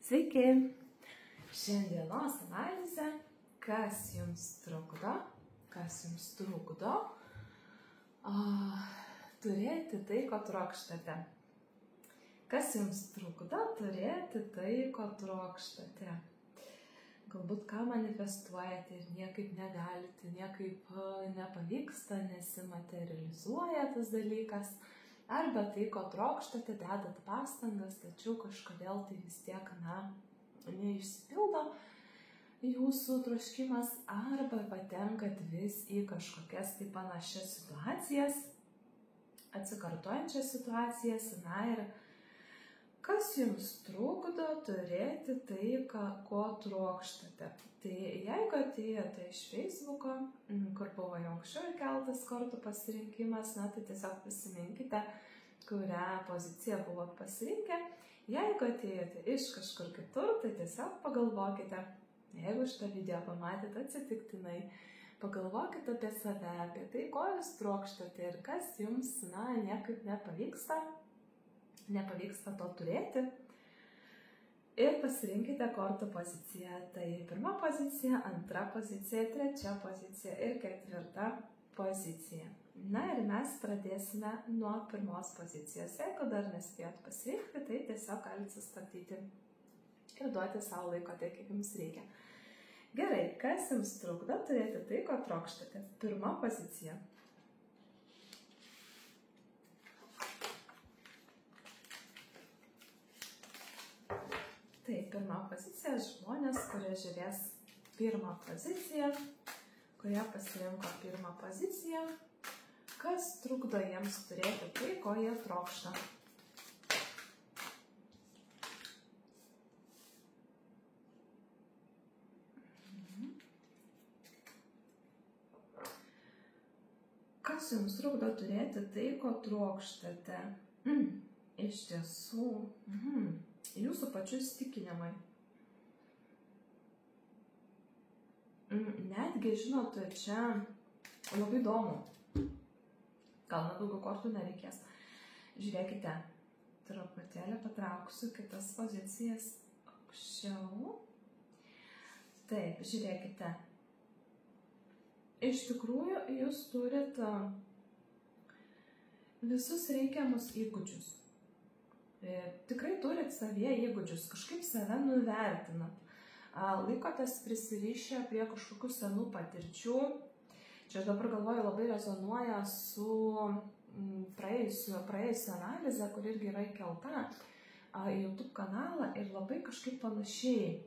Sveiki! Šiandienos analizė, kas jums trukdo turėti tai, ko trokštate. Kas jums trukdo turėti tai, ko trokštate. Galbūt ką manifestuojate ir niekaip negalite, niekaip nepavyksta, nesimaterializuoja tas dalykas. Arba tai, ko trokštate, dedat pastangas, tačiau kažkodėl tai vis tiek, neišsipildo jūsų troškimas, arba patenkat vis į kažkokias tai panašias situacijas, atsikartojančias situacijas, ir kas jums trukdo turėti tai, ko trokštate. Tai jeigu atėjote iš Facebooko, kur buvo jau anksčiau keltas kartų pasirinkimas, tai tiesiog prisiminkite, kurią poziciją buvot pasirinkę. Jeigu atėjote iš kažkur kitur, tai tiesiog pagalvokite, jeigu šitą video pamatėte atsitiktinai, pagalvokite apie save, apie tai, ko jūs trokštate ir kas jums, niekaip nepavyksta to turėti. Ir pasirinkite kortų poziciją. Tai pirma pozicija, antra pozicija, trečia pozicija ir ketvirta pozicija. Ir mes pradėsime nuo pirmos pozicijos. Jeigu dar nespėjot pasirinkti, tai tiesiog galite sustabdyti ir duoti savo laiko tiek, kiek jums reikia. Gerai, kas jums trukdo turėti tai, ko trokštate? Pirma pozicija. Tai pirma pozicija, žmonės, kurie žiūrės pirmą poziciją, kurie pasirinko pirmą poziciją, kas trukdo jiems turėti tai, ko jie trokšta. Kas jums trukdo turėti tai, ko trokštate? Iš tiesų, jūsų pačių įsitikinimai. Netgi, žinot, čia labai įdomu. Gal net daugiau kortų nereikės. Žiūrėkite, truputėlį patrauksiu kitas pozicijas aukščiau. Taip, žiūrėkite. Iš tikrųjų, jūs turite visus reikiamus įgūdžius. Tikrai turit savyje įgūdžius, kažkaip save nuvertinat. Laikotės prisirišę prie kažkokių senų patirčių. Čia aš dabar galvoju, labai rezonuoja su praėjusią analizę, kur irgi yra įkelta į YouTube kanalą ir labai kažkaip panašiai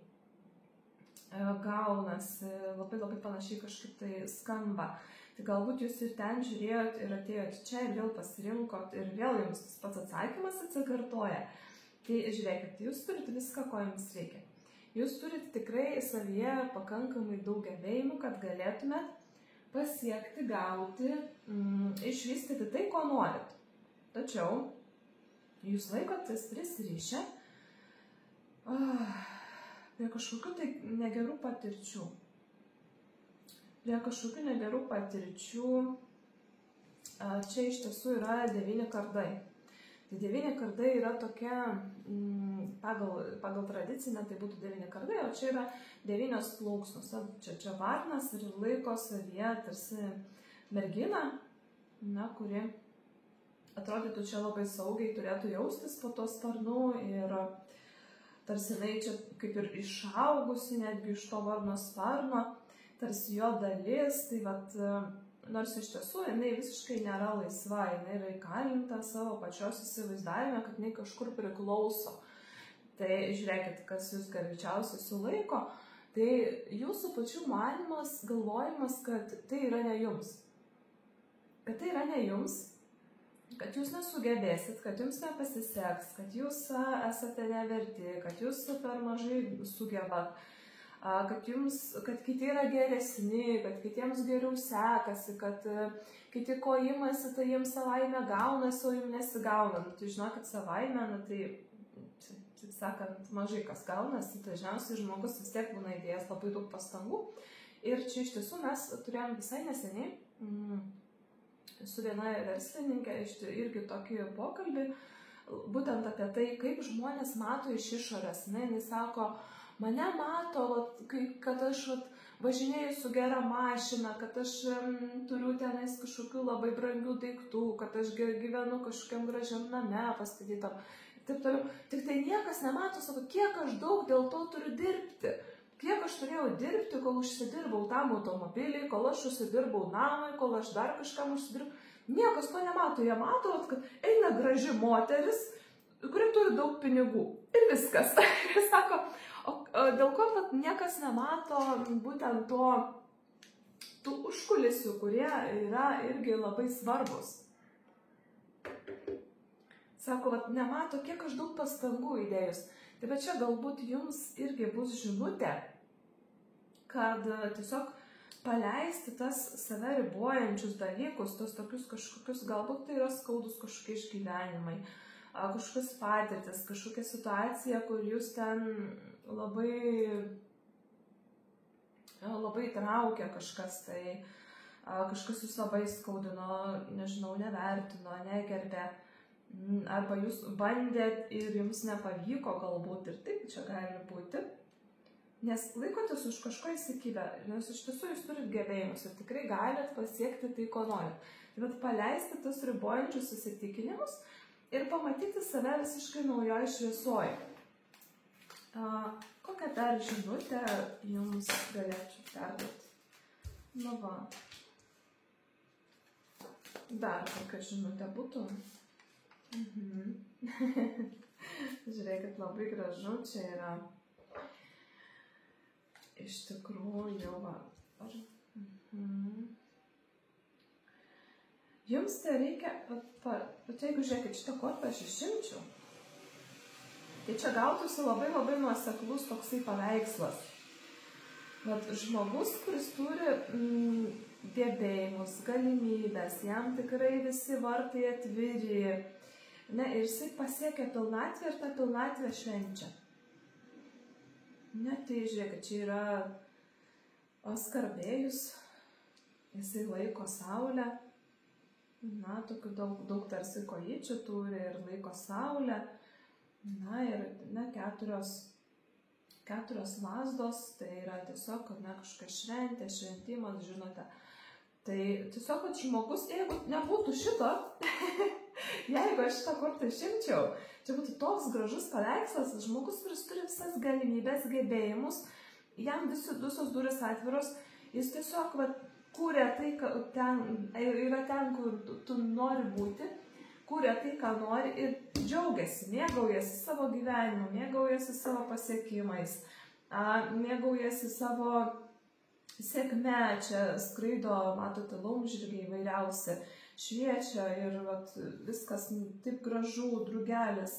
gaunasi, labai panašiai kažkaip tai skamba. Tai galbūt jūs ir ten žiūrėjot ir atėjot čia ir vėl pasirinkot ir vėl jums tas pats atsakymas atsikartoja. Tai žiūrėkit, jūs turite viską, ko jums reikia. Jūs turite tikrai savyje pakankamai daug gebėjimų, kad galėtumėt pasiekti, gauti, išvystyti tai, ko norit. Tačiau jūs laikotės prisirišę prie kažkokių tai negerų patirčių. Čia iš tiesų yra 9 kardai. Tai 9 kardai yra tokia, pagal tradicinę tai būtų 9 kardai, o čia yra 9 plauksnos. Čia varnas ir laiko savyje tarsi merginą, kuri atrodytų čia labai saugiai turėtų jaustis po to sparnu ir tarsi jinai čia kaip ir išaugusi netgi iš to varno sparno. Tarsi jo dalis, tai nors iš tiesų jinai visiškai nėra laisva, jinai yra įkalinta savo pačios įsivaizdavime, kad jinai kažkur priklauso. Tai žiūrėkit, kas jūs greičiausiai sulaiko, tai jūsų pačių manymas, galvojimas, kad tai yra ne jums. Kad tai yra ne jums, kad jūs nesugebėsit, kad jums nepasiseks, kad jūs esate neverti, kad jūs per mažai sugebat. Kad kiti yra geresni, kad kitiems geriau sekasi, kad kiti ko imasi, tai jiems savaime gaunasi, o jums nesigauna. Tai žinokit, savaime, taip sakant, mažai kas gaunasi, dažniausiai žmogus vis tiek būna įdėjęs labai daug pastangų. Ir čia iš tiesų mes turėjom visai neseniai su viena verslininkė irgi tokį pokalbį, būtent apie tai, kaip žmonės mato iš išorės. Jis sako, mane mato, kad aš važinėju su gera mašina, kad aš turiu tenais kažkokių labai brangių daiktų, kad aš gyvenu kažkokiam gražiam name pastatytam. Taip toliau. Tik tai niekas nemato, sako, kiek aš daug dėl to turiu dirbti. Kiek aš turėjau dirbti, kol užsidirbau tam automobilį, kol aš užsidirbau namai, kol aš dar kažkam užsidirbau. Niekas to nemato. Jie mato, kad eina graži moteris, kuri turi daug pinigų. Ir viskas. Jis sako, dėl ko niekas nemato būtent tų užkulisių, kurie yra irgi labai svarbus. Sako, nemato, kiek aš daug pastangų įdėjus. Tai bet čia galbūt jums irgi bus žinutė, kad tiesiog paleisti tas save ribojančius dalykus, tos tokius kažkokius, galbūt tai yra skaudus kažkokie išgyvenimai, kažkokios patirtis, kažkokia situacija, kur jūs ten labai traukia kažkas, tai kažkas jūs labai skaudino, nežinau, nevertino, negerbė. Arba jūs bandėt ir jums nepavyko galbūt ir taip čia gali būti, nes laikotės už kažko įsikibę, nes iš tiesų jūs turit gebėjimus ir tikrai galit pasiekti tai, ko norit. Tai bet paleisti tas ribojančius įsitikinimus ir pamatyti save visiškai naujoj šviesoj. Kokią dar žinutę jums galėčiau perduoti? Nu va. Dar kokia žinutė būtų? Žiūrėkit, labai gražu čia yra. Iš tikrųjų, va. Jums tai reikia, jeigu žiūrėkit, šitą kortą aš išimčiau, tai čia gautųsi labai labai nuoseklus toksai paveikslas. Žmogus, kuris turi gebėjimus, galimybės, jam tikrai visi vartai atviri, ir jisai pasiekia pilnatvę ir tą pilnatvę švenčia. Tai žiūrėkit, čia yra skarbėjus, jisai laiko saulę, tokių daug tarsi kojyčių turi ir laiko saulę, ir 4 lazdos, tai yra tiesiog kažkokia šventė, šventimas, žinote. Tai tiesiog, kad žmogus, jeigu nebūtų šito, jeigu aš šitą kortą išimčiau, čia būtų toks gražus paveikslas, žmogus, kuris turi visas galimybės, gebėjimus, jam visos durys atviros, jis tiesiog kūrė tai, yra ten, kur tu nori būti, kūrė tai, ką nori ir džiaugiasi, mėgaujasi savo gyvenimu, mėgaujasi savo pasiekimais, mėgaujasi savo sėkme, čia skraido, matote, laumžirgiai įvairiausi, šviečia ir viskas taip gražu, drugelis,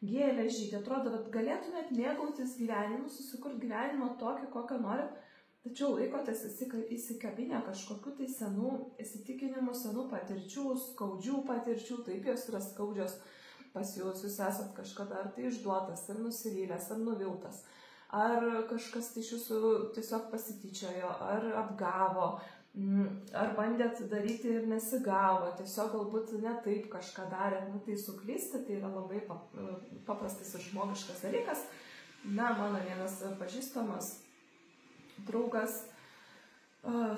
gėlė žydė. Atrodo, galėtumėt mėgautis gyvenimu, susikurti gyvenimą tokį, kokio norit, tačiau laikotės įsikabinę kažkokiu tai senų įsitikinimų, senų patirčių, skaudžių patirčių, taip jos yra skaudžios pas jūs esat kažkada ar tai išduotas, ar nusivylęs, ar nuviltas. Ar kažkas iš jūsų tiesiog pasityčiojo, ar apgavo, ar bandėt daryti ir nesigavo, tiesiog galbūt ne taip kažką darėt, tai suklysti, tai yra labai paprastas ir žmogiškas dalykas. Mano vienas pažįstamas draugas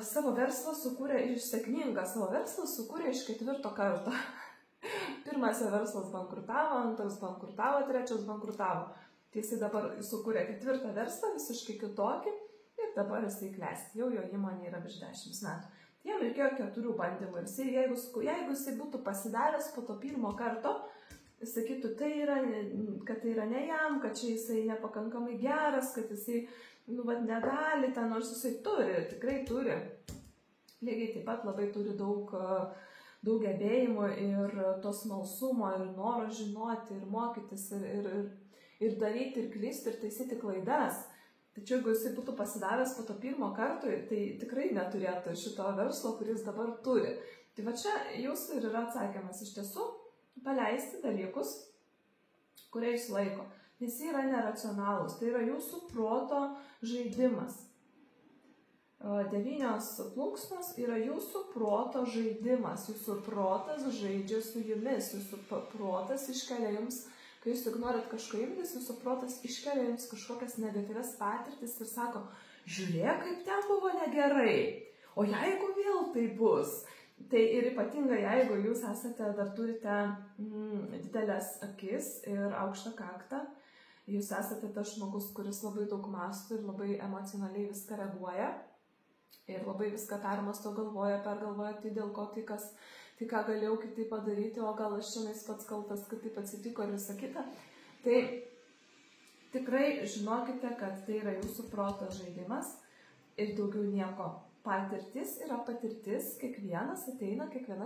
savo verslą sukūrė, sėkmingą savo verslą sukūrė iš 4 karto. Pirmas verslas bankrutavo, antras bankrutavo, trečias bankrutavo. Tai jisai dabar sukūrė 4 verslą, visiškai kitokį, ir dabar jisai klesti. Jau jo įmonė yra virš 10 metų. Jam reikėjo 4 bandymų. Ir jeigu jisai būtų pasidaręs po to 1 karto, jis sakytų, kad tai yra ne jam, kad čia jisai nepakankamai geras, kad jisai negali, nors jisai turi, tikrai turi. Lygiai taip pat labai turi daug gebėjimų ir to smalsumo, ir noro žinoti, ir mokytis, ir daryti, ir klysti, ir taisyti klaidas. Tačiau jeigu jisai būtų pasidavęs po to 1 karto, tai tikrai neturėtų šito verslo, kuris dabar turi. Tai čia jūsų ir yra atsakymas. Iš tiesų, paleisti dalykus, kurie jūs laiko. Nes jie yra neracionalūs. Tai yra jūsų proto žaidimas. 9 plunksnos yra jūsų proto žaidimas, jūsų protas žaidžia su jumis, jūsų protas iškelia jums, kai jūs tik norit kažko imtis, jūsų protas iškelia jums kažkokias negatyvias patirtis ir sako, žiūrėk, kaip ten buvo negerai, o jeigu vėl tai bus. Tai ir ypatingai, jeigu jūs esate, dar turite didelės akis ir aukštą kaktą, jūs esate tas žmogus, kuris labai daug mąsto ir labai emocionaliai viską reaguoja. Ir labai viską permasto, galvoja, pergalvoja, tai dėl ko, tai ką galėjau kitaip padaryti, o gal aš šiandien pats kaltas, kad taip atsitiko ir visą kitą. Tai tikrai žinokite, kad tai yra jūsų proto žaidimas ir daugiau nieko. Patirtis yra patirtis, kiekviena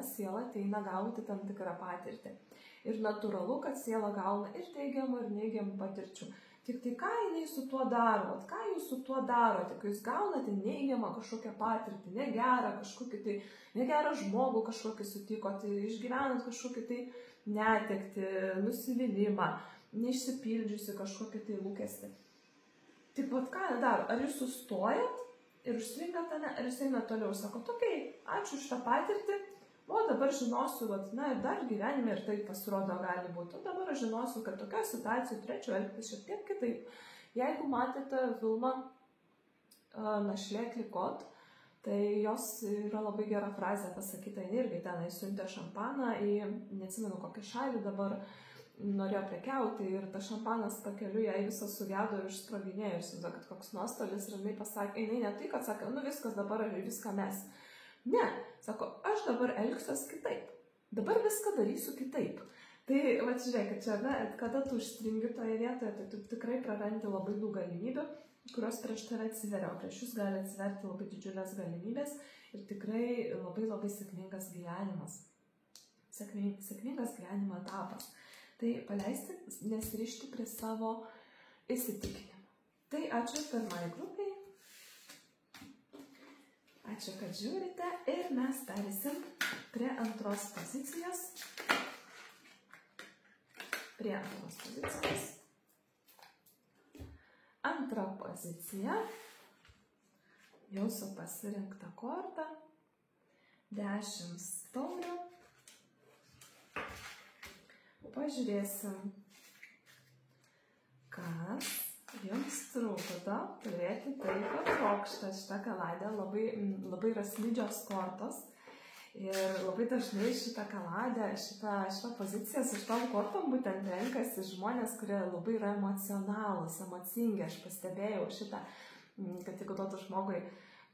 siela ateina gauti tam tikrą patirtį. Ir natūralu, kad siela gauna ir teigiamų, ir neigiamų patirčių. Tik tai ką jinai su tuo daro, ką jūs su tuo darote, kai jūs gaunate neigiamą kažkokią patirtį, negerą žmogų kažkokį sutikote, išgyvenat kažkokį tai netektį, nusivylimą, neišsipildžiusi kažkokį tai lūkestį. Tik vat ką daro, ar jūs sustojat ir užstringat, ar jūs einat toliau ir sakot, okei, ačiū už tą patirtį, o dabar žinosiu, ir dar gyvenime ir tai pasirodo gali būti. O dabar aš žinosiu, kad tokia situacija turėčiau elgtis šiek tiek kitaip. Jeigu matėte filmą Našlė Klikot, tai jos yra labai gera frazė pasakyta, irgi tenai siuntė šampaną į, neatsimenu kokią šalį dabar, norėjo prekiauti ir tas šampanas pakeliu jai visą sugedo ir išsproginėjo ir sudo, kad koks nuostolis ir jinai pasakė, jinai ne tai, kad sakė, viskas dabar ir viską mes. Ne, sako, aš dabar elgsiuos kitaip. Dabar viską darysiu kitaip. Tai, žiūrėkit, čia, kada tu užstringi toje vietoje, tai tu tikrai prarandi labai daug galimybių, kurios prieš tave atsiveria, o prieš jūs gali atsiverti labai didžiulės galimybės ir tikrai labai labai sėkmingas gyvenimas. Sėkmingas gyvenimo etapas. Tai paleisti, nesirišti prie savo įsitikinimų. Tai ačiū pirmai grupiai. Ačiū, kad žiūrite ir mes perėsim prie antros pozicijos. Antra pozicija. Jūsų pasirinkta korta. 10 taurių. Pažiūrėsim, kas jums trūkdo turėti tai, ko trokšta. Šitą kaladę labai yra slidžios kortos ir labai dažnai šitą kaladę, šitą poziciją su šitom kortom būtent renkasi žmonės, kurie labai yra emocionalūs, emocingi. Aš pastebėjau šitą, kad jeigu duotų žmogui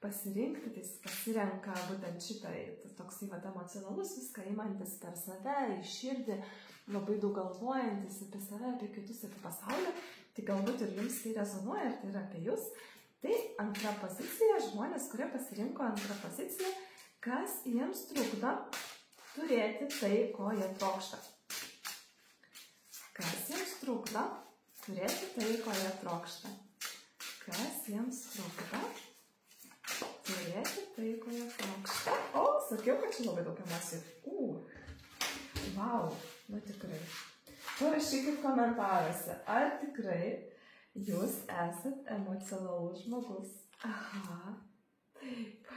pasirinkti, tai jis pasirenka būtent šitą, toksai emocionalus, viską imantis per save, į širdį, labai daug galvojantis apie save, apie kitus, apie pasaulį. Tai galbūt ir jums tai rezonuoja, ir tai yra apie jūs. Tai antra pozicija, žmonės, kurie pasirinko antrą poziciją, kas jiems trukdo turėti tai, ko jie trokšta. Kas jiems trukdo turėti tai, ko jie trokšta. Kas jiems trukdo turėti tai, ko jie trokšta. O, sakiau, kad čia labai daug emocijų. Vau, tikrai. Parašykit komentaruose, ar tikrai jūs esat emocionalus žmogus. Aha, taip,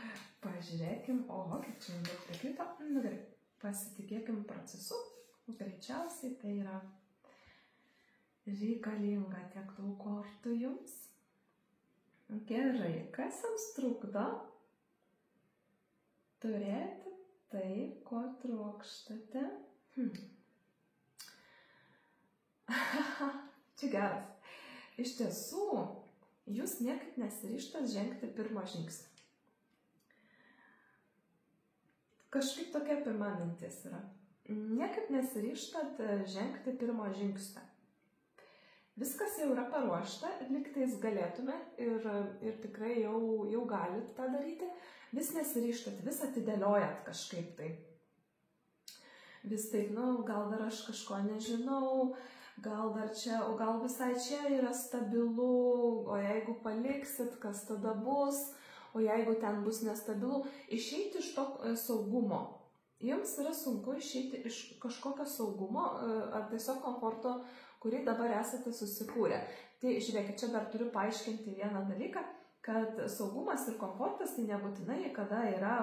pažiūrėkim, kaip čia daug prikrito. Gerai, pasitikėkim procesu, greičiausiai tai yra reikalinga tiek daug kortų jums. Gerai, kas jums trukdo turėti tai, ko trokštate? Čia geras. Iš tiesų, jūs niekaip nesiryžtat žengti pirmo žingsnį. Kažkaip tokia pirma mintis yra. Niekaip nesiryžtat žengti pirmo žingsnio. Viskas jau yra paruošta, lygtais galėtume ir tikrai jau galit tą daryti. Vis nesiryžtat, vis atidėliojat kažkaip tai. Vis taip, gal dar aš kažko nežinau, gal dar čia, o gal visai čia yra stabilu, o jeigu paliksit, kas tada bus, o jeigu ten bus nestabilu, išeiti iš to saugumo. Jums yra sunku išeiti iš kažkokio saugumo ar tiesiog komforto, kurį dabar esate susikūrę. Tai žiūrėkit, čia dar turiu paaiškinti vieną dalyką, kad saugumas ir komfortas tai nebūtinai, kada yra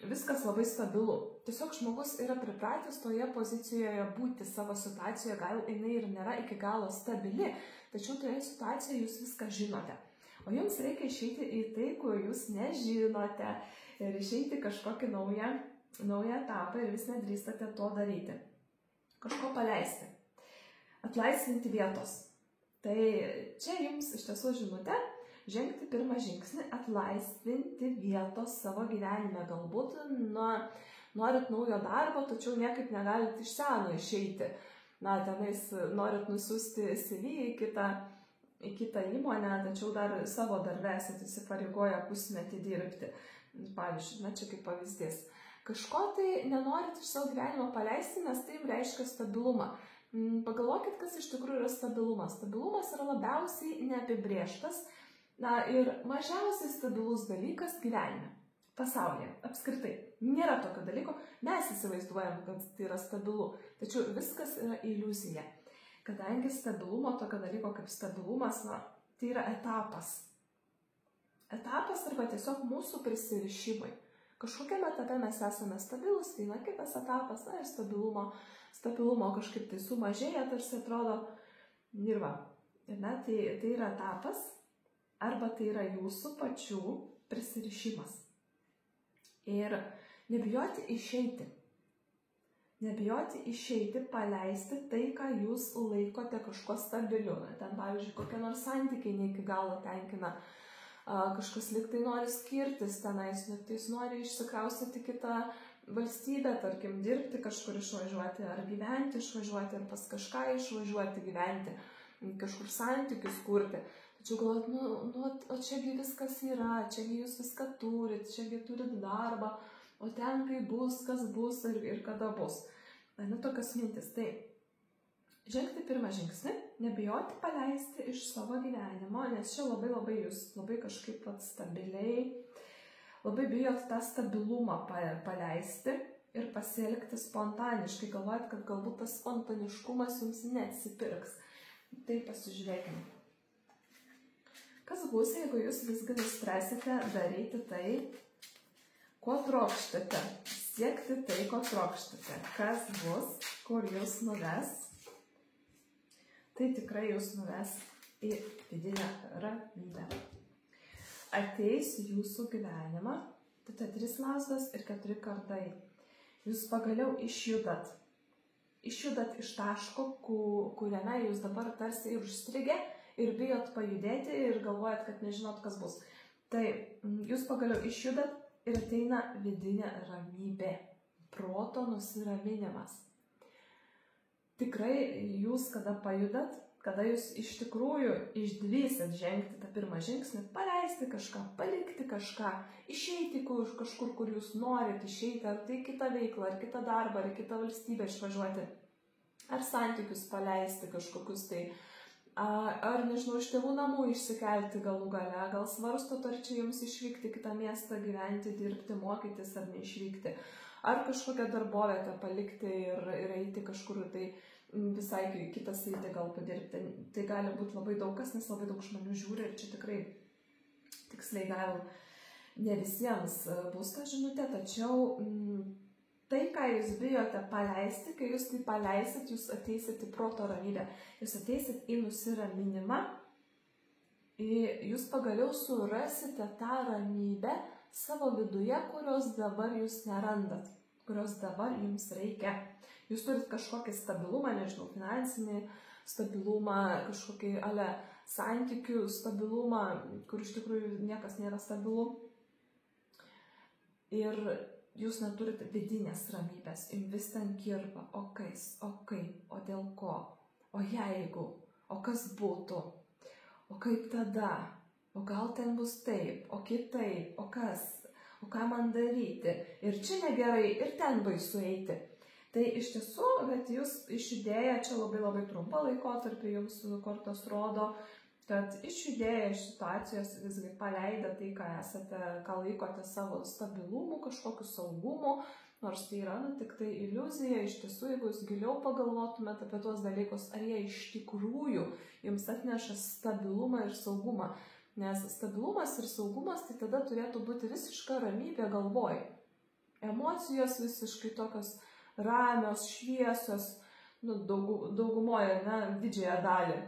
viskas labai stabilu. Tiesiog žmogus yra pripratęs toje pozicijoje būti savo situacijoje, gal jinai ir nėra iki galo stabili, tačiau toje situacijoje jūs viską žinote. O jums reikia išeiti į tai, ko jūs nežinote ir išeiti kažkokį naują etapą ir vis nedrįstate to daryti. Kažko paleisti. Atlaisvinti vietos. Tai čia jums iš tiesų žinutė, žengti pirmą žingsnį, atlaisvinti vietos savo gyvenime. Galbūt norit naujo darbo, tačiau niekaip negalit iš seno išeiti. Tenais norit nusiųsti CV į kitą įmonę, tačiau dar savo darbę esate įsipareigoję pusmetį dirbti. Pavyzdžiui, čia kaip pavyzdys. Kažko tai nenorit iš savo gyvenimo paleisti, nes tai reiškia stabilumą. Pagalvokit, kas iš tikrųjų yra stabilumas. Stabilumas yra labiausiai neapibrėžtas ir mažiausiai stabilus dalykas gyvenime, pasaulyje, apskritai. Nėra tokio dalyko, mes įsivaizduojam, kad tai yra stabilu, tačiau viskas yra iliuzija. Kadangi stabilumo, tokio dalyko kaip stabilumas, tai yra etapas. Etapas arba tiesiog mūsų prisirišimai. Kažkokiame etape mes esame stabilus, tai kitas etapas, ir stabilumo kažkaip tai sumažėja, tarsi atrodo, tai yra etapas, arba tai yra jūsų pačių prisirišimas. Ir nebijoti išeiti. Nebijoti išeiti, paleisti tai, ką jūs laikote kažko stabiliu. Ten, pavyzdžiui, kokie nors santykiai ne iki galo tenkina. Kažkas lyg tai nori skirtis tenais, tai jis nori išsikraustyti kitą valstybę, tarkim, dirbti kažkur išvažiuoti, ar gyventi išvažiuoti, ar pas kažką išvažiuoti gyventi, kažkur santykius kurti. Tačiau galvot, o čiagi viskas yra, čiagi jūs viską turit, čiagi turit darbą, o ten kai bus, kas bus ir kada bus. Tokios mintis. Tai žengti pirmą žingsnį, nebijoti paleisti iš savo gyvenimo, nes čia labai jūs labai kažkaip stabiliai, labai bijot tą stabilumą paleisti ir pasielgti spontaniškai, galvojat, kad galbūt tas spontaniškumas jums neatsipirks. Tai pasižiūrėkime. Kas bus, jeigu jūs visgi nuspręsite daryti tai, ko trokštate, siekti tai, ko trokštate? Kas bus, kur jūs nuves? Tai tikrai jūs nuves į vidinę ramybę. Ateis jūsų gyvenimą, tai 3 lazdos ir 4 kardai. Jūs pagaliau išjudat. Išjudat iš taško, kuriame jūs dabar tarsi ir užstrigę ir bijot pajudėti ir galvojat, kad nežinot, kas bus. Tai jūs pagaliau išjudat ir ateina vidinė ramybė, proto nusiraminimas. Tikrai jūs, kada pajudat, kada jūs iš tikrųjų išdrįsit žengti tą pirmą žingsnį, paleisti kažką, palikti kažką, išeiti kažkur, kur jūs norit išeiti, ar tai kitą veiklą, ar kitą darbą, ar kitą valstybę išvažiuoti, ar santykius paleisti kažkokius tai, ar nežinau, iš tėvų namų išsikelti galų gale, gal svarstot, ar čia jums išvykti kitą miestą, gyventi, dirbti, mokytis, ar neišvykti, ar kažkokią darbovietę palikti ir eiti kažkur tai visai kitą sritį gal padirbti. Tai gali būti labai daug kas, nes labai daug žmonių žiūri ir čia tikrai tiksliai gal ne visiems bus ta žinutė, tačiau tai, ką jūs bijote paleisti, kai jūs tai paleisit, jūs ateisit į proto ramybę, jūs ateisit į nusiraminimą, jūs pagaliau surasite tą ramybę savo viduje, kurios dabar jūs nerandat, kurios dabar jums reikia. Jūs turit kažkokį stabilumą, nežinau, finansinį stabilumą, kažkokį santykių stabilumą, kur iš tikrųjų niekas nėra stabilu. Ir jūs neturite vidinės ramybės, jums vis ten kirba, o kas, o kaip, o dėl ko, o jeigu, o kas būtų, o kaip tada, o gal ten bus taip, o kitaip, o kas, o ką man daryti, ir čia negerai, ir ten baisu eiti. Tai iš tiesų, bet jūs išjudėję, čia labai trumpą laikotarpį jums kortos rodo, kad išjudėję iš situacijos visgi paleidę tai, ką laikote savo stabilumu, kažkokiu saugumu, nors tai yra tik tai iliuzija, iš tiesų, jeigu jūs giliau pagalvotumėte apie tuos dalykus, ar jie iš tikrųjų jums atneša stabilumą ir saugumą. Nes stabilumas ir saugumas tai tada turėtų būti visiška ramybė galvoj. Emocijos visiškai tokios ramios, šviesios, daugumoje, didžiąją dalį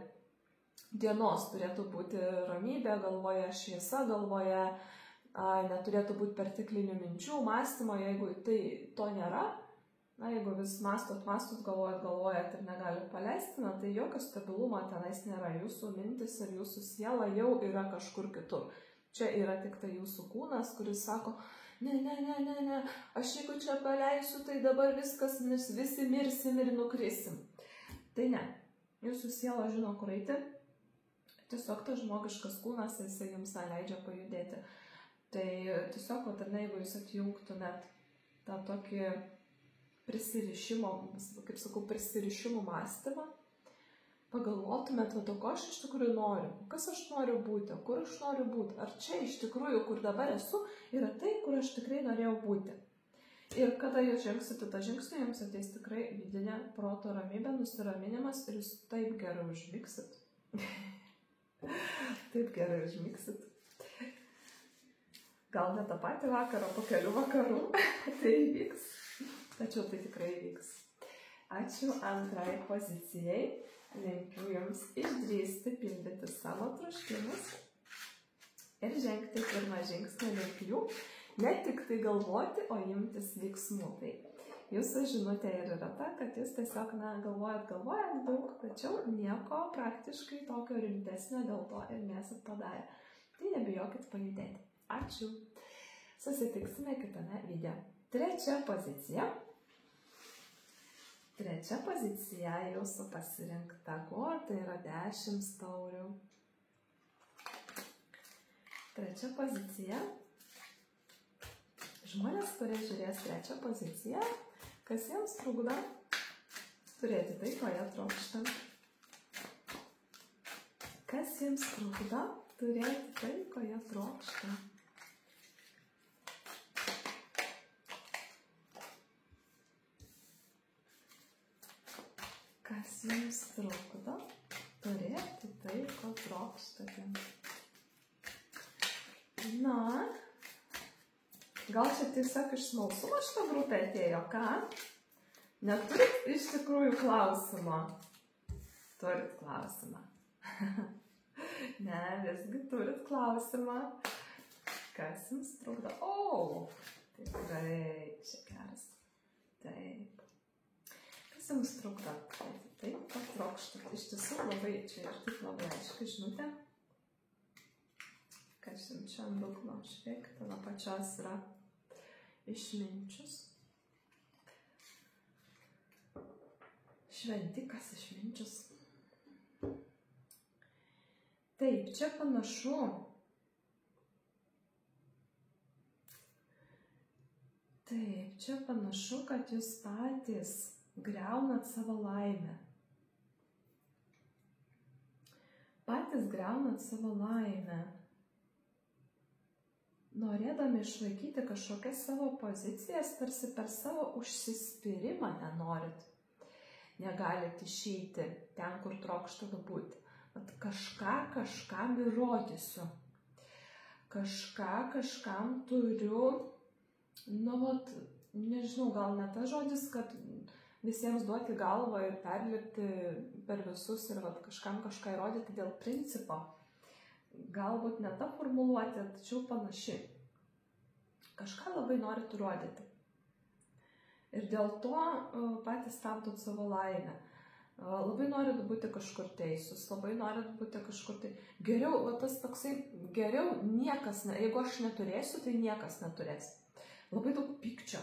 dienos turėtų būti ramybė galvoje, šviesa galvoje, neturėtų būti perteklinių minčių, mąstymo, jeigu tai to nėra, jeigu vis mastot, galvojat ir negalit paleisti, tai jokio stabilumo tenais nėra, jūsų mintis ir jūsų siela jau yra kažkur kitur. Čia yra tik tai jūsų kūnas, kuris sako, ne, aš jeigu čia paleisiu, tai dabar viskas, visi mirsim ir nukrisim. Tai ne, jūsų siela žino, kur eiti, tiesiog tas žmogiškas kūnas, jisai jums leidžia pajudėti. Tai tiesiog, jeigu jūs atjungtumėt tą tokį prisirišimų mąstymą, pagalvotumėt, ko aš iš tikrųjų noriu, kas aš noriu būti, kur aš noriu būti, ar čia iš tikrųjų, kur dabar esu, yra tai, kur aš tikrai norėjau būti. Ir kada jūs žengsite tą žingsnį, jums ateis tikrai vidinė proto ramybė, nusiraminimas ir jūs taip gerai užmigsit. Taip gerai užmigsit. Gal ne tą patį vakarą, po kelių vakarų tai įvyks, tačiau tai tikrai įvyks. Ačiū antrai pozicijai. Linkiu jums išdrįsti pildyti savo troškimus ir žengti pirmą žingsnį link jų, ne tik tai galvoti, o imtis veiksmų. Tai jūsų žinutė ir yra ta, kad jūs tiesiog galvojat daug, tačiau nieko praktiškai tokio rimtesnio dėl to ir nesat padarę. Tai nebijokit pajudėti. Ačiū. Susitiksime kitame video. Trečia pozicija jūsų pasirinkta, tai yra 10 taurių. Trečia pozicija. Žmonės, kurie žiūrės trečią poziciją, kas jiems trukdo turėti tai, ko jie trokšta. Kas jiems trukdo turėti tai, ko jie trokšta. Kas jums trukdo turėti tai, ko trokštate. Gal čia tiesiog iš smalsumo šitą grupę atėjo, ką? Neturit iš tikrųjų klausimą? Turit klausimą. Ne, visgi turit klausimą. Kas jums trukdo? Tikrai, čia geras. Taip. Kas jums trukdo? Taip, ko trokštat. Iš tiesų labai, čia ir taip labai aiškiai žinutė. Kas jums čia ant dugno, žiūrėkit, tada pačios yra išminčius. Šventikas išminčius. Taip, čia panašu. Taip, čia panašu, kad jūs patys griaunat savo laimę. Patys griaunat savo laimę. Norėdami išlaikyti kažkokias savo pozicijas, tarsi per savo užsispyrimą nenorit. Negalit išeiti ten, kur trokštat būti. Kažkam įrodysiu. Kažkam turiu, nežinau, gal ne tas žodis, kad visiems duoti galvą ir perlipti per visus ir kažkam kažką įrodyti dėl principo. Galbūt ne ta formuluotė, tačiau panaši. Kažką labai norit įrodyti. Ir dėl to patys stabdot savo laimę. Labai norit būti kažkur teisūs, labai norit būti kažkur tai. Geriau, tas toksai, geriau niekas, jeigu aš neturėsiu, tai niekas neturės. Labai daug pykčio.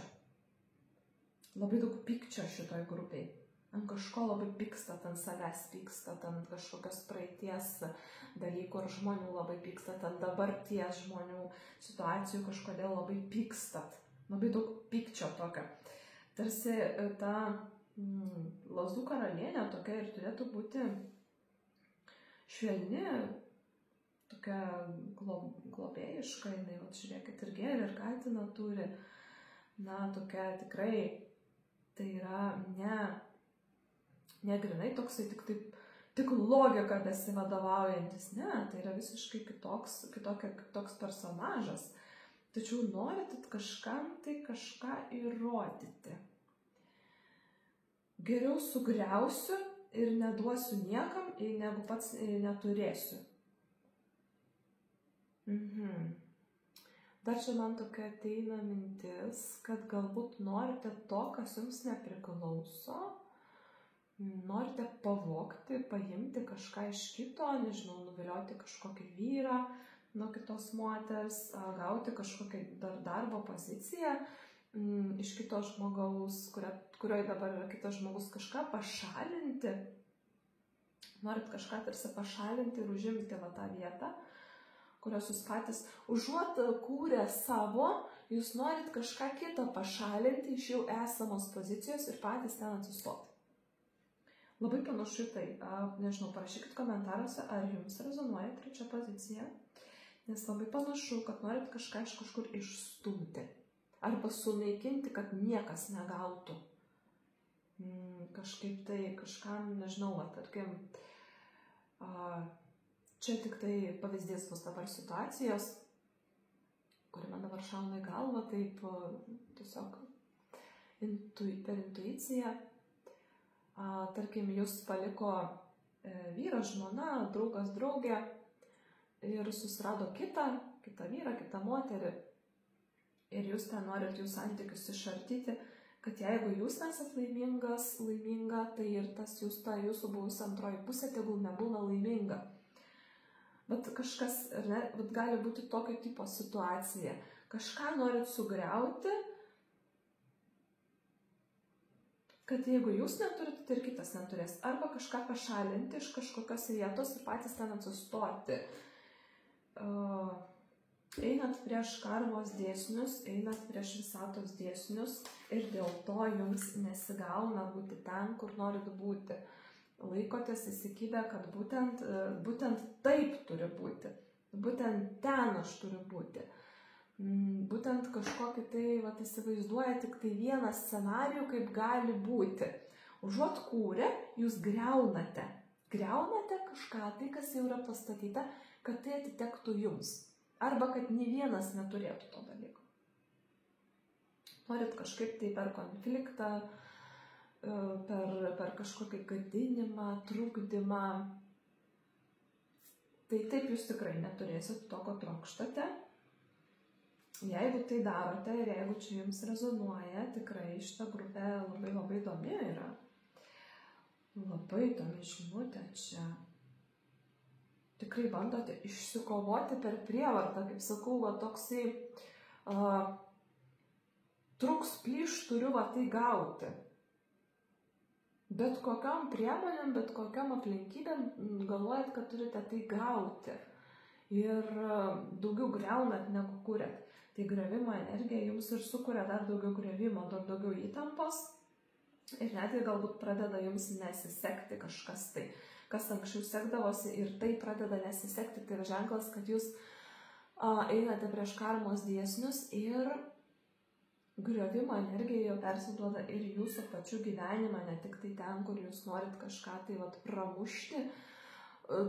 Labai daug pykčio šitoj grupiai. Ant kažko labai pykstat, ant savęs pykstat, ant kažkokios praeities dalykų ar žmonių labai pykstat, ant dabarties žmonių situacijų kažkodėl labai pykstat. Labai daug pykčio tokio. Tarsi ta lazdų karalienė tokia ir turėtų būti švelni, tokia globėjiška, jinai, žiūrėkit, ir gėlį, ir katiną turi. Tokia tikrai, tai yra ne grinai toksai, tik logika besivadovaujantis. Ne, tai yra visiškai kitoks personažas. Tačiau norit kažkam tai kažką įrodyti. Geriau sugriausiu ir neduosiu niekam, negu pats neturėsiu. Dar čia man tokia ateina mintis, kad galbūt norite to, kas jums nepriklauso, norite pavogti, paimti kažką iš kito, nežinau, nuvilioti kažkokį vyrą nuo kitos moters, gauti kažkokią darbo poziciją iš kito žmogaus, kurioje dabar yra kitas žmogus, kažką pašalinti. Norit kažką tarsi pašalinti ir užimti va tą vietą, kurios jūs patys užuot kūrę savo, jūs norit kažką kitą pašalinti iš jau esamos pozicijos ir patys ten atsistoti. Labai panašu į tai. Nežinau, parašykit komentaruose, ar jums rezonuoja trečia pozicija, nes labai panašu, kad norit kažką iš kažkur išstumti arba sunaikinti, kad niekas negautų. Kažkaip tai, kažkam, nežinau, tarkim, čia tik tai pavyzdys bus dabar situacijos, kuri man dabar šauna į galvą, taip tiesiog per intuiciją. Tarkim, jūs paliko vyras, žmona, draugas, draugė ir susirado kitą vyrą, kitą moterį. Ir jūs ten norit jų santykius išartyti, kad jeigu jūs nesat laiminga, tai ir jūsų buvusi antroji pusė tegul nebūna laiminga. Bet kažkas, bet gali būti tokio tipo situacija. Kažką norit sugriauti, kad jeigu jūs neturit, tai ir kitas neturės. Arba kažką pašalinti iš kažkokios vietos ir patys ten atsistoti. Einat prieš karmos dėsnius, einat prieš visatos dėsnius ir dėl to jums nesigauna būti ten, kur norit būti. Laikotės įsikibę, kad būtent taip turi būti. Būtent ten aš turiu būti. Būtent kažkokį tai įsivaizduoja tik tai vieną scenarijų, kaip gali būti. Užuot kūrę, jūs griaunate. Griaunate kažką tai, kas jau yra pastatyta, kad tai atitektų jums. Arba kad nė vienas neturėtų to dalyko. Norit kažkaip tai per konfliktą, per kažkokį gadinimą, trukdymą. Tai taip jūs tikrai neturėsit to, ko trokštate. Jeigu tai darote ir jeigu čia jums rezonuoja, tikrai šita grupė labai labai įdomi yra. Labai įdomi žinutė čia. Tikrai bandote išsikovoti per prievartą, kaip sakau, toksai truks plyš turiu tai gauti. Bet kokiam priemonėm, bet kokiam aplinkybėm galvojat, kad turite tai gauti. Ir daugiau griaunat negu kūrėt. Tai griovimo energija jums ir sukuria dar daugiau griovimo, dar daugiau įtampos. Ir netgi galbūt pradeda jums nesisekti kažkas tai. Kas anksčiau sekdavosi ir tai pradeda nesisekti, tai yra ženklas, kad jūs einate prieš karmos dėsnius ir griovimo energija jau persiduoda ir jūsų pačių gyvenimą, ne tik tai ten, kur jūs norit kažką tai pramušti,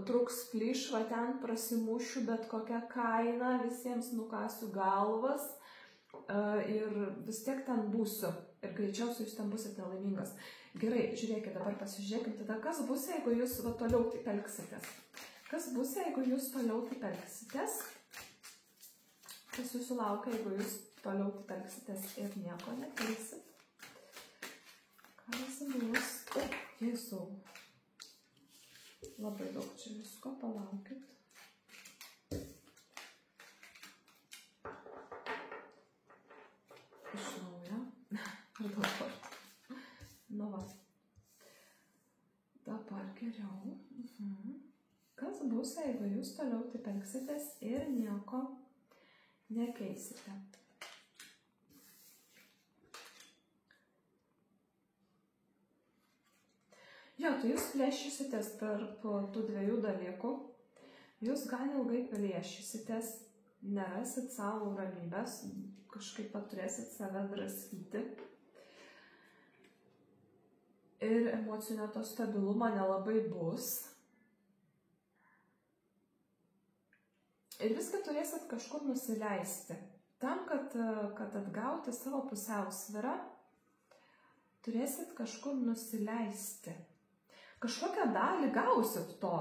truks plyš, ten prasimušiu, bet kokią kainą, visiems nukasiu galvas ir vis tiek ten būsiu ir greičiausiai jūs ten būsite laimingas. Gerai, žiūrėkit, dabar pasižiūrėkit tada, kas bus, jeigu jūs toliau taip elgsitės. Kas bus, jeigu jūs toliau taip elgsitės? Kas jūsų laukia, jeigu jūs toliau taip elgsitės ir nieko neteiksit? Kas bus? Jėzau. Labai daug čia visko, palaukit. Iš naujo. Ar dabar? Nu va. Dabar geriau. Kas bus, jeigu jūs toliau taip elgsitės ir nieko nekeisite? Jo, tai jūs plėšysitės tarp tų dviejų dalykų. Jūs gan ilgai plėšysitės, nerasit savo ramybės, kažkaip turėsit save draskyti. Ir emocinio to stabilumo nelabai bus. Ir viską turėsit kažkur nusileisti. Tam, kad atgauti savo pusiausvyrą, turėsit kažkur nusileisti. Kažkokią dalį gausit to.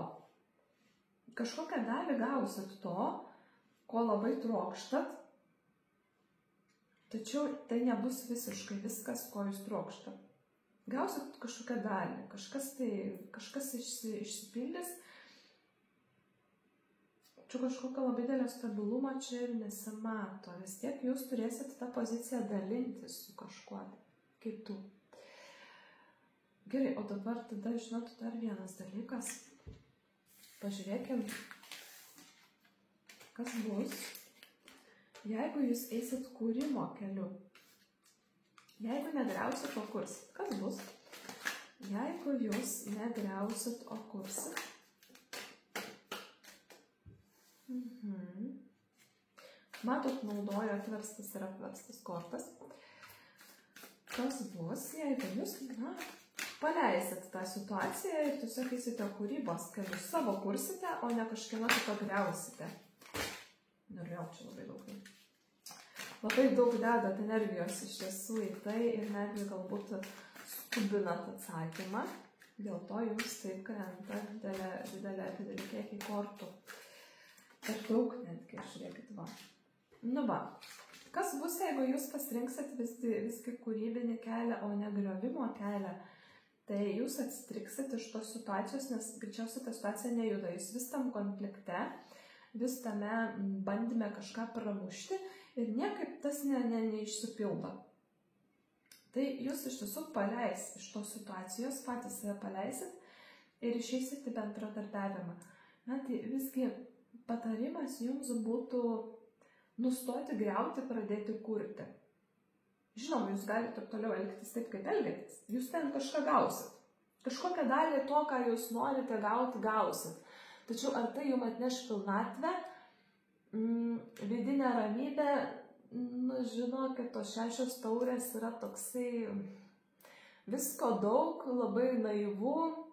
Kažkokią dalį gausit to, ko labai trokštat, tačiau tai nebus visiškai viskas, ko jūs trokštat. Gausit kažkokią dalį, kažkas išsipildys. Čia kažkokio labai didelio stabilumo čia ir nesimato. Vis tiek jūs turėsit tą poziciją dalintis su kažkuo kitu. Gerai, o dabar tada, žinot, dar vienas dalykas. Pažiūrėkim, kas bus, jeigu jūs eisit kūrimo keliu. Jeigu negriausit, o kursit. Kas bus, jeigu jūs negriausit, o kursit? Matot, naudoju atverstas ir apverstas kortas. Kas bus, jeigu jūs, paleisit tą situaciją ir tiesiog eisite kūrybos keliu, savo kursite, o ne kažkieno kito griausite. Ir vėl čia labai daug dedat energijos iš tiesų į tai ir netgi galbūt skubinat atsakymą. Dėl to jums taip krenta didelį kiekį kortų. Per daug netgi, žiūrėkit, va. Kas bus, jeigu jūs pasirinksit visgi kūrybinį kelią, o ne griovimo kelią? Tai jūs atsitriksit iš tos situacijos, nes greičiausiai ta situacija nejuda. Jūs vis tam konflikte, vis tame bandyme kažką pramušti ir niekaip tas neišsipildo. Tai jūs iš tiesų paleis iš tos situacijos, patys save paleisit ir išeisit į bendradarbiavimą. Tai visgi patarimas jums būtų nustoti griauti, pradėti kurti. Žinoma, jūs galite toliau elgtis taip, kaip elgėtės. Jūs ten kažką gausit. Kažkokią dalį to, ką jūs norite gauti, gausit. Tačiau ar tai jums atneš pilnatvę, vidinę ramybę, žinokit, tos 6 taurės yra toksai visko daug, labai naivu,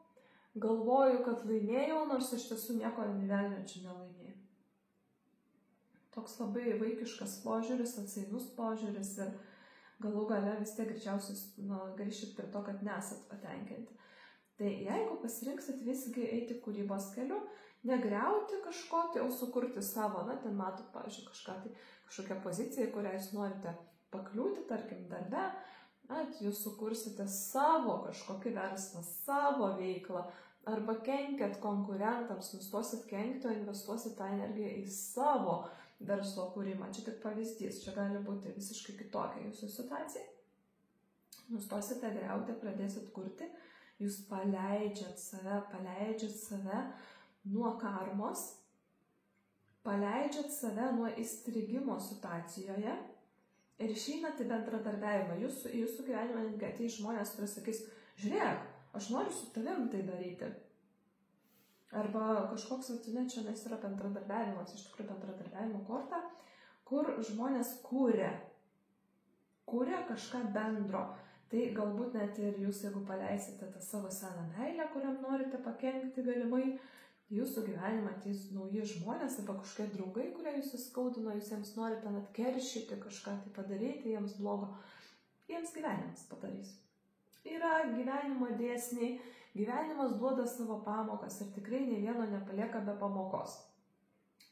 galvoju, kad laimėjau, nors iš tiesų nieko velnio nelaimėjau. Toks labai vaikiškas požiūris, atsainus požiūris ir galų gale vis tiek greičiausiai grįšit prie to, kad nesat patenkinti. Tai jeigu pasirinksit visgi eiti kūrybos keliu, negriauti kažko, tai jau sukurti savo, ten matot, pavyzdžiui, kažkokią poziciją, kurią jūs norite pakliūti, tarkim, darbe, jūs sukursite savo kažkokį verslą, savo veiklą, arba kenkiat konkurentams, nustosit kenkti, o investuosit tą energiją į savo verslo kūrimą. Čia tik pavyzdys, čia gali būti visiškai kitokia jūsų situacija. Nustosite griauti, pradėsit kurti, jūs paleidžiat save nuo karmos, paleidžiat save nuo įstrigimo situacijoje ir išeinat į bendradarbiavimą. Jūsų gyvenime netgi ateis žmonės, kurie sakys, žiūrėk, aš noriu su tavim tai daryti. Arba kažkoks čia nes yra bendradarbiavimas, iš tikrųjų bendradarbiavimo korta, kur žmonės kūrė kažką bendro. Tai galbūt net ir jūs, jeigu paleisite tą savo seną meilę, kuriam norite pakenkti galimai, jūsų gyvenimą ateis nauji žmonės arba kažkokie draugai, kurie jūs įskaudino, jūs jiems norite net keršyti, kažką tai padaryti, jiems blogo. Jiems gyvenimas padarys. Yra gyvenimo dėsniai, gyvenimas duoda savo pamokas ir tikrai nei vieno nepalieka be pamokos.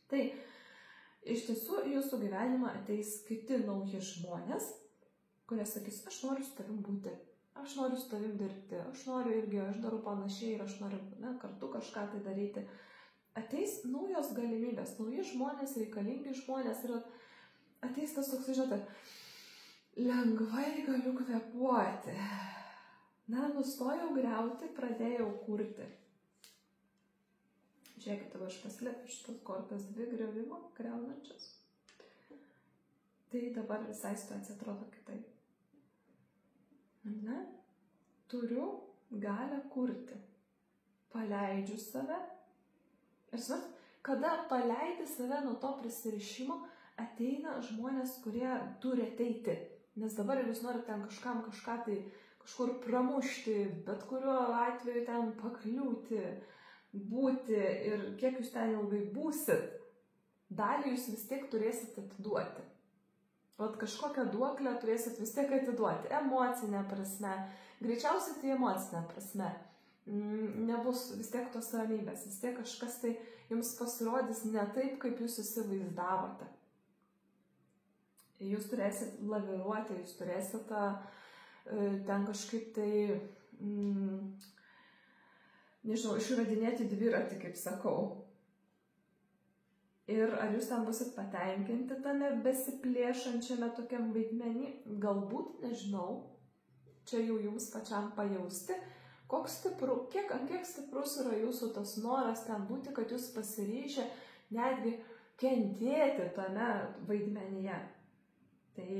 Tai iš tiesų jūsų gyvenimą ateis kiti nauji žmonės, kurie sakys, aš noriu su tavim būti, aš noriu su tavim dirbti, aš darau panašiai ir aš noriu kartu kažką tai daryti. Ateis naujos galimybės, nauji žmonės, reikalingi žmonės ir ateis tas toks, žinote, lengvai galiu kvėpuoti. Nustojau griauti, pradėjau kurti. Žiūrėkite, aš paslėpiu šitos kortas 2 griovimo, griaunančios. Tai dabar visai situacija atrodo kitaip. Turiu galią kurti. Paleidžiu save. Ir kada paleidi save nuo to prisirišimo, ateina žmonės, kurie turi ateiti. Nes dabar jūs norite ten kažką tai kažkur pramušti, bet kuriuo atveju ten pakliūti, būti ir kiek jūs ten ilgai būsit, dalį jūs vis tiek turėsit atiduoti. Vat kažkokią duoklę turėsit vis tiek atiduoti. Emocinė prasme. Greičiausiai tai emocinė prasme. Nebus vis tiek tos ramybės. Vis tiek kažkas tai jums pasirodys ne taip, kaip jūs įsivaizdavote. Jūs turėsit laviruoti, jūs turėsit ten kažkaip tai, nežinau, išradinėti dviratį, kaip sakau. Ir ar jūs ten busit patenkinti tame besiplėšančiame tokiam vaidmenį? Galbūt, nežinau, čia jau jums pačiam pajausti, kiek stiprus yra jūsų tas noras ten būti, kad jūs pasiryžę netgi kentėti tame vaidmenyje. Tai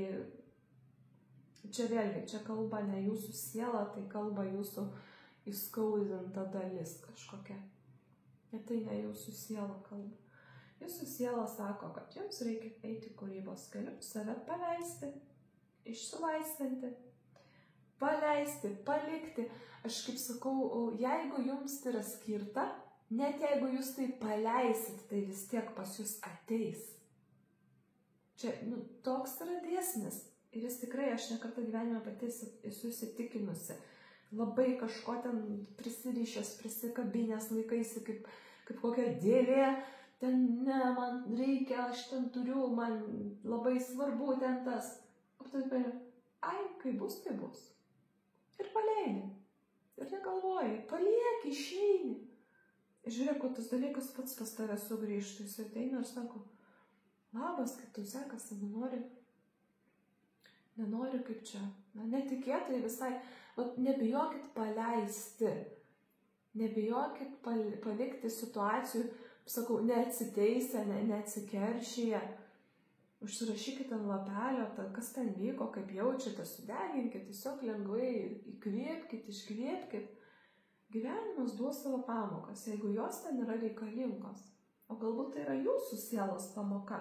čia vėlgi, čia kalba ne jūsų siela, tai kalba jūsų įskaudinta dalis kažkokia. Ir tai ne jūsų siela kalba. Jūsų siela sako, kad jums reikia eiti kūrybos keliu, save paleisti, išsilaisvinti, paleisti, palikti. Aš kaip sakau, jeigu jums tai yra skirta, net jeigu jūs tai paleisit, tai vis tiek pas jūs ateis. Čia toks yra dėsnis. Ir jis tikrai, aš nekartą gyvenime pati esu įsitikinusi, labai kažko ten prisirišęs, prisikabinęs laikaisi kaip kokia dėlė. Ten ne, man reikia, aš ten turiu, man labai svarbu ten tas. O tai kai bus, tai bus. Ir paleidi. Ir negalvoji, palieki, išeini. Ir žiūrėk, kad tas dalykas pats pas tave sugrįžtų. Jis ateina ir sako, labas, kaip tu sekasi, nenori kaip čia. Netikėtai visai, nebijokit paleisti. Nebijokit palikti situacijų, sakau, neatsiteisę, neatsikeršyje. Užsirašykite ant lapelio, kas ten vyko, kaip jaučiate, sudeginkit, tiesiog lengvai įkvėpkit, iškvėpkit. Gyvenimas duos savo pamokas, jeigu jos ten yra reikalingos. O galbūt tai yra jūsų sielos pamoka.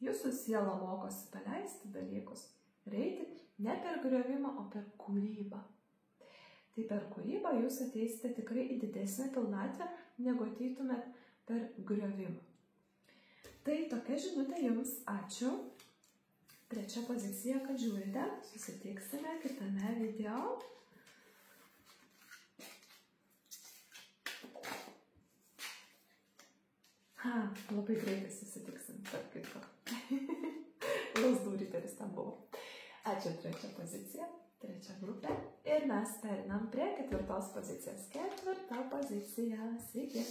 Jūsų siela mokosi paleisti dalykus. Reiti ne per griovimą, o per kūrybą. Tai per kūrybą jūs ateisite tikrai į didesnę pilnatvę, negu ateitumėt per griovimą. Tai tokia žinutė jums. Ačiū. Trečia pozicija, kad žiūrite. Susitiksime kitame video. Labai greitai susitiksim, tarp kitko. Lazdų riteris ten buvo. Ačiū, trečia pozicija, trečia grupė. Ir mes perinam prie ketvirtos pozicijos. Ketvirta pozicija. Sveiki.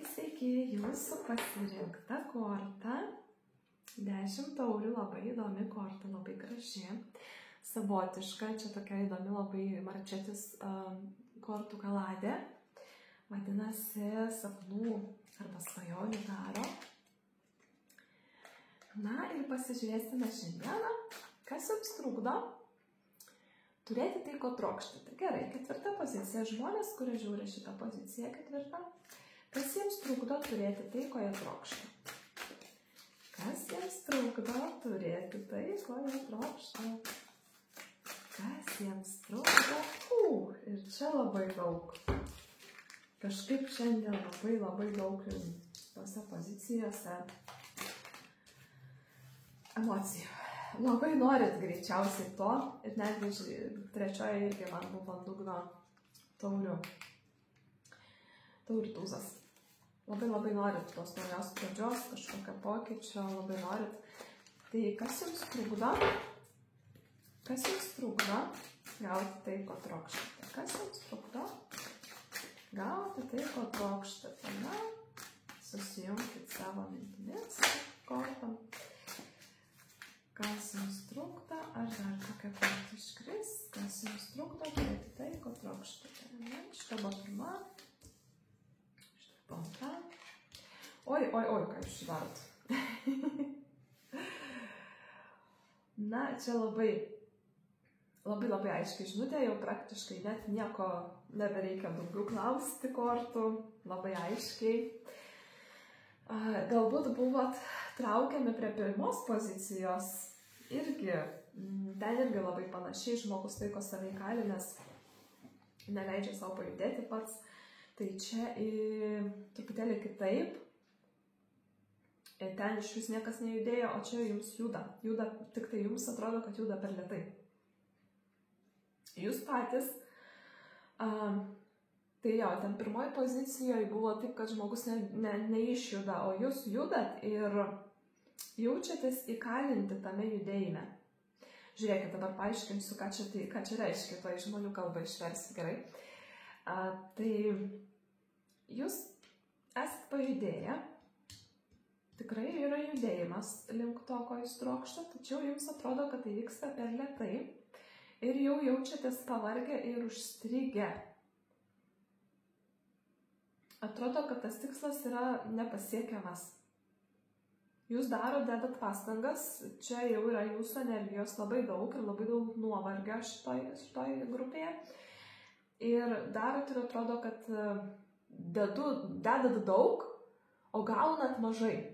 Sveiki, jūsų pasirinkta korta. 10 taurių, labai įdomi korta, labai graži, savotiška. Čia tokia įdomi labai marčetis kortų kaladė. Vadinasi, sapnų arba svajonių garo. Na ir pasižiūrėsime šiandieną, kas jums trukdo turėti tai, ko trokštate. Gerai, ketvirta pozicija. Žmonės, kurie žiūri šitą poziciją ketvirtą, kas jiems trukdo turėti tai, ko jie trokšta? Kas jiems trukdo turėti tai, ko jie trokšta? Kas jiems trukdo? Ir čia labai daug. Kažkaip šiandien labai daug tose pozicijose emocijų. Labai norit greičiausiai to. Ir netgi trečioje irgi man buvo ant dugno taurių tūzas. Labai norit tos naujos pradžios, kažkokio pokyčio, labai norit. Tai kas jums trukdo? Kas jums trukdo gauti tai, ko trokštate? Kas jums trukdo gauti tai, ko trokštate? Na, susijungkit savo mintimis kortom. Kas jums trukdo? Ar dar kokia korta iškris? Kas jums trukdo turėti tai, ko trokštate? Šitą buvo pirma. Antra. Oi, ką jūs darot. Na, čia labai aiškiai žinutė, jau praktiškai net nieko nebereikia daugiau klausti kortų, labai aiškiai. Galbūt buvot traukiami prie pirmos pozicijos, ten irgi labai panašiai žmogus laiko save įkalinęs, neleidžia savo pajudėti pats. Tai čia truputėlį kitaip. Ir ten iš vis niekas nejudėjo, o čia jums juda. Juda, tik tai jums atrodo, kad juda per lėtai. Jūs patys, tai jo, ten pirmoji pozicijoje buvo taip, kad žmogus neišjuda, o jūs judat ir jaučiatės įkalinti tame judėjime. Žiūrėkit, dabar paaiškinsiu, ką čia reiškia, to iš žmonių kalbą išversi, gerai. Tai jūs esate pajudėję, tikrai yra judėjimas link to, ko jūs trokštate, tačiau jums atrodo, kad tai vyksta per lėtai ir jau jaučiatės pavargę ir užstrigę. Atrodo, kad tas tikslas yra nepasiekiamas. Jūs dedat pastangas, čia jau yra jūsų energijos labai daug ir labai daug nuovargio šitoj grupėje. Ir darot ir atrodo, kad dedat daug, o gaunat mažai.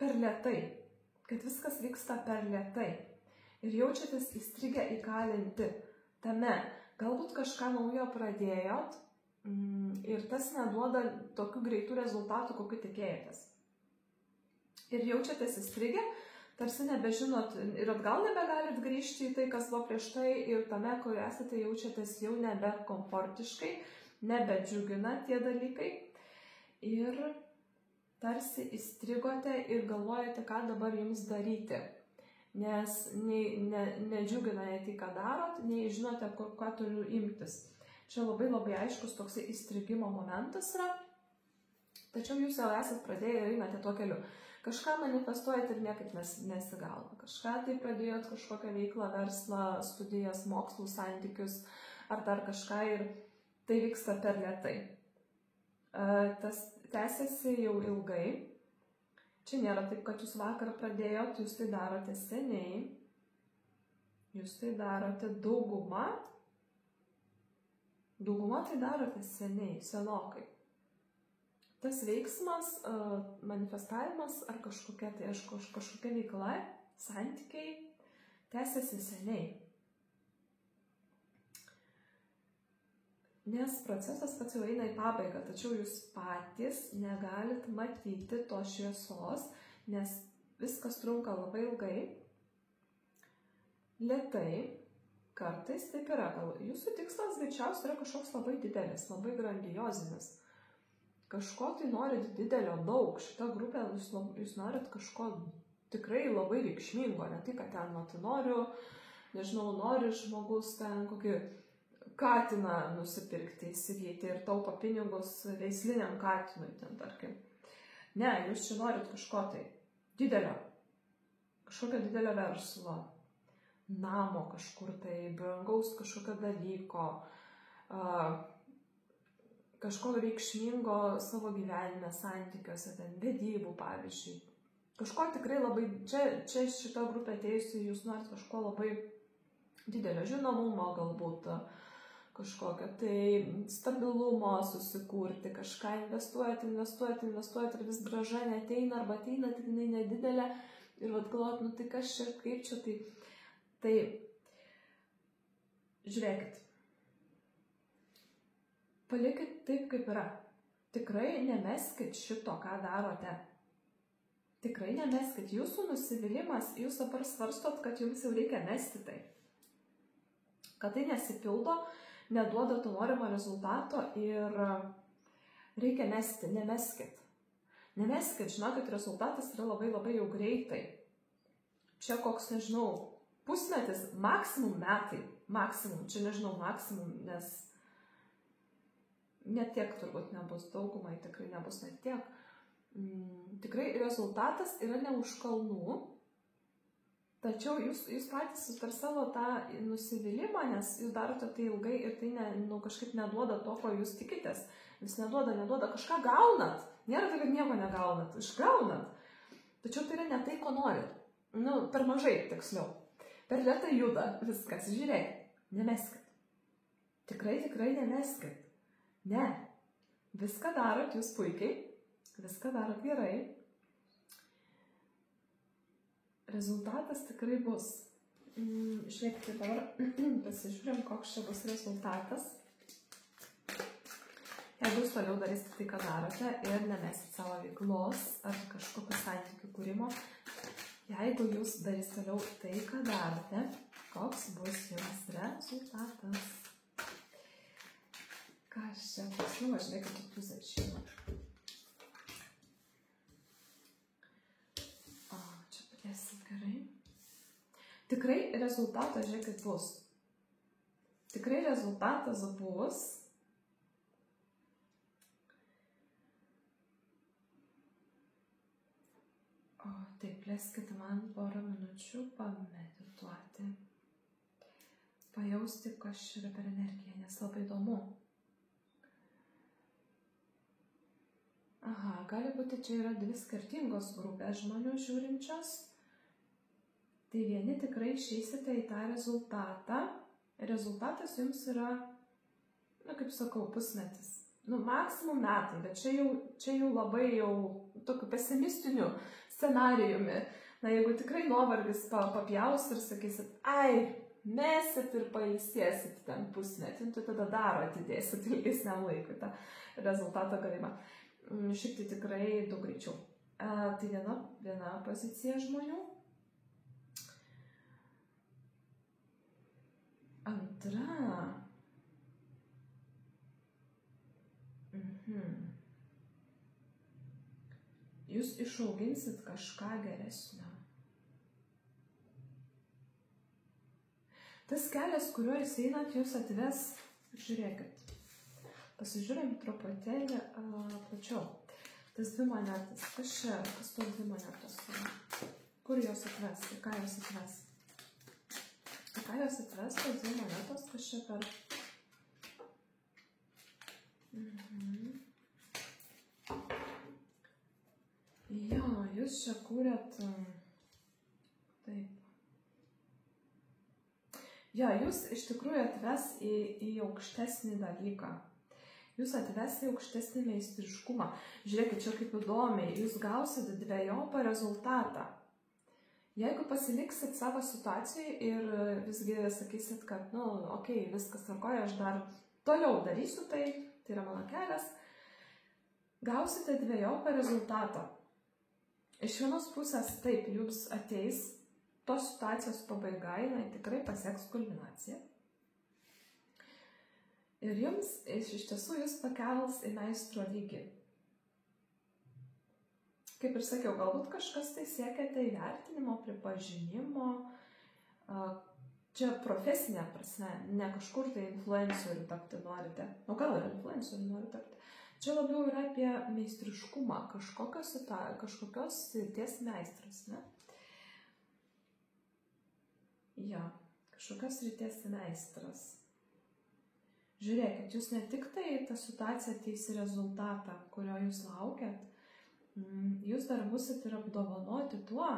Per lėtai. Kad viskas vyksta per lėtai. Ir jaučiatės įstrigę įkalinti tame. Galbūt kažką naujo pradėjot ir tas neduoda tokių greitų rezultatų, kokių tikėjotės. Ir jaučiatės įstrigę, tarsi nebežinot ir atgal nebegalit grįžti į tai, kas buvo prieš tai, ir tame, kur esate, jaučiatės jau nebe komfortiškai, nebedžiugina tie dalykai. Ir tarsi įstrigote ir galvojate, ką dabar jums daryti. Nes nedžiugina nei tai, ką darot, nei žinote, ką turiu imtis. Čia labai aiškus toksai įstrigimo momentas yra. Tačiau jūs jau esat pradėję ir einate tuo keliu. Kažką manifestuojat ir niekaip nesigauna. Kažką tai pradėjot, kažkokią veiklą, verslą, studijas, mokslų, santykius ar dar kažką ir tai vyksta per lėtai. Tas tęsiasi jau ilgai. Čia nėra taip, kad jūs vakar pradėjot, jūs tai darote seniai. Jūs tai darote dauguma. Dauguma tai darote seniai, senokai. Tas veiksmas, manifestavimas ar kažkokia veikla, santykiai tęsiasi seniai. Nes procesas pats jau eina į pabaigą, tačiau jūs patys negalit matyti tos šviesos, nes viskas trunka labai ilgai, lėtai, kartais taip yra. Jūsų tikslas greičiausiai yra kažkoks labai didelis, labai grandiozinis. Kažko tai norit didelio daug, šitą grupę jūs norit kažko tikrai labai reikšmingo, ne tai, kad ten nori žmogus ten kokį katiną nusipirkti, įsigyti ir taupo pinigus veisliniam katinui ten, tarkim. Ne, jūs čia norit kažko tai didelio, kažkokio didelio verslo, namo kažkur tai, brangaus kažkokio dalyko, kažko reikšmingo savo gyvenime, santykiuose, ten vedybų, pavyzdžiui. Kažko tikrai labai, čia šita grupė atėjusi, jūs norit kažko labai didelio žinomumo, galbūt kažkokio tai stabilumo susikurti, kažką investuojat ir vis grąža neateina, arba ateina tik jinai nedidelė ir galvojat, tai kas čia, kaip čia, tai žiūrėkit. Palikit taip, kaip yra. Tikrai nemeskit šito, ką darote. Tikrai nemeskit. Jūsų nusivylimas, jūs dabar svarstot, kad jums jau reikia mesti tai. Kad tai nesipildo, neduoda to norimo rezultato ir reikia mesti, nemeskit. Nemeskit, žinokit, rezultatas yra labai jau greitai. Čia koks, nežinau, pusmetis, maksimum metai, maksimum, čia nežinau, maksimum, nes net tiek turbūt nebus, daugumai tikrai nebus net tiek. Tikrai rezultatas yra ne už kalnų, tačiau jūs patys per savo tą nusivylimą, nes jūs darote tai ilgai ir tai kažkaip neduoda to, ko jūs tikitės. Jūs neduoda, kažką gaunat. Nėra tai, kad nieko negaunat, išgaunat. Tačiau tai yra ne tai, ko norit. Per mažai, tiksliau. Per lėtai juda viskas. Žiūrėkit, nemeskit. Tikrai nemeskit. Ne, viską darot jūs puikiai, viską darot gerai. Rezultatas tikrai bus. Žiūrėkite, dabar pasižiūrėm, koks čia bus rezultatas. Jeigu jūs toliau darysite tai, ką darote ir nemesit savo veiklos ar kažkokių santykių kūrimo, jeigu jūs darysite toliau tai, ką darote, koks bus jums rezultatas. Ką aš čia pasiūlau, žiūrėkit, į pusę šeimą. Čia padėsim gerai. Tikrai rezultatas, žiūrėkit, bus. Tikrai rezultatas bus. Taip, leiskite man porą minučių pamedituoti. Pajausti, kas yra per energiją, nes labai įdomu. Aha, gali būti, čia yra dvi skirtingos grupės žmonių žiūrinčios. Tai vieni tikrai išeisite į tą rezultatą. Rezultatas jums yra, kaip sakau, pusmetis. Maksimum metai, bet čia jau labai tokiu pesimistiniu scenarijumi. Jeigu tikrai nuovargis papjaus ir sakysit, mesit ir pailsėsit ten pusmetį, tai tada dar atidėsit ilgesniam laikui tą rezultato gavimą. Šiaip tai tikrai daug greičiau. Tai viena pozicija žmonių. Antra. Jūs išauginsit kažką geresnio. Tas kelias, kuriuo jūs einat, jūs atves, žiūrėkit, pasižiūrėm truputėlį plačiau. Tas dvi monetas, kas tos dvi monetos? Kur jos atves, ką jos atves? Ką jos atves, tos dvi monetos, kas čia per... Jo, jūs čia kūrėt... Taip. Jo, jūs iš tikrųjų atves į aukštesnį dalyką. Jūs atves į aukštesnį meistriškumą. Žiūrėkit, čia kaip įdomiai, jūs gausite dvejopą rezultatą. Jeigu pasiliksit savo situacijai ir visgi sakysit, kad, okei, viskas tvarkoja, aš dar toliau darysiu tai yra mano kelias, gausite dvejopą rezultatą. Iš vienos pusės taip, jums ateis tos situacijos pabaiga, jinai tikrai pasieks kulminaciją. Ir jums, iš tiesų, jūs pakels į meistro lygį. Kaip ir sakiau, galbūt kažkas tai siekiate įvertinimo, pripažinimo, čia profesinė prasme, ne kažkur tai influencerių tapti norite, gal ir influencerių norite tapti. Čia labiau yra apie meistriškumą, kažkokios srities meistras, ne? Jo, kažkokios srities meistras. Žiūrėkit, jūs ne tik tai tą situaciją ateis į rezultatą, kurio jūs laukiat, jūs dar būsit ir apdovanoti tuo,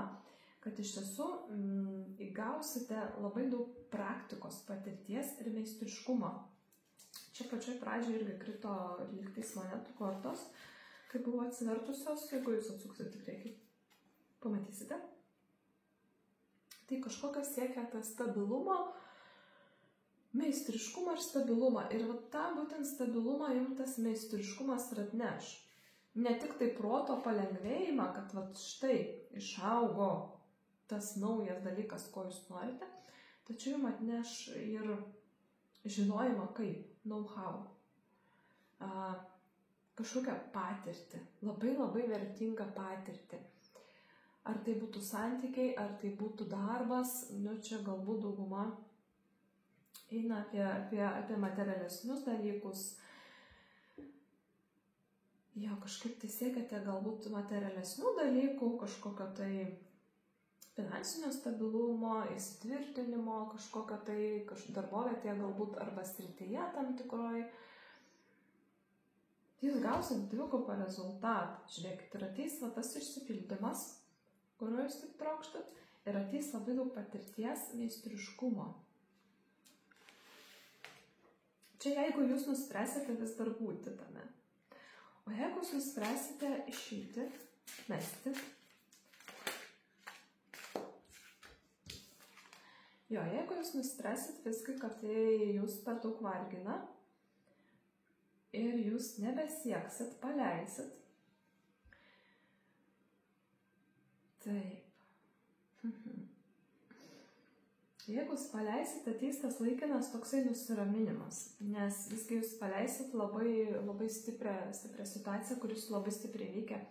kad iš tiesų įgausite labai daug praktikos, patirties ir meistriškumo. Čia pačioj pradžioje irgi krito lygtais monetų kortos, kai buvo atsivertusios, jeigu jūs atsuksit į priekį, pamatysite. Tai kažkokio siekiate stabilumo, meistriškumą ir stabilumą. Ir tą būtent stabilumą jums tas meistriškumas ir atneš. Ne tik tai proto palengvėjimą, kad štai išaugo tas naujas dalykas, ko jūs norite, tačiau jums atneš ir žinojimą kaip, know-how, kažkokią patirtį, labai labai vertingą patirtį. Ar tai būtų santykiai, ar tai būtų darbas, čia galbūt dauguma eina apie materialesnius dalykus. Jo, kažkaip tai siekiate galbūt materialesnių dalykų, kažkokio tai finansinio stabilumo, įsitvirtinimo, kažkokio tai darbovietėje galbūt arba srityje tam tikroj. Jūs gausit dvigubą rezultatą. Žiūrėkit, ir ateis tas išsipildymas, kurio jūs taip trokštat, ir ateis labai daug patirties meistriškumo. Čia jeigu jūs nuspręsite vis dar būti tame. O jeigu jūs nuspręsite išeiti, mesti, jeigu jūs nuspręsit viskai, kad tai jūs per daug vargina ir jūs nebesieksit, paleisit. Taip. Jeigu jūs paleisit, ateis tas laikinas toksai nusiraminimas, nes visgi jūs paleisit labai stiprią situaciją, kuris labai stipriai veikia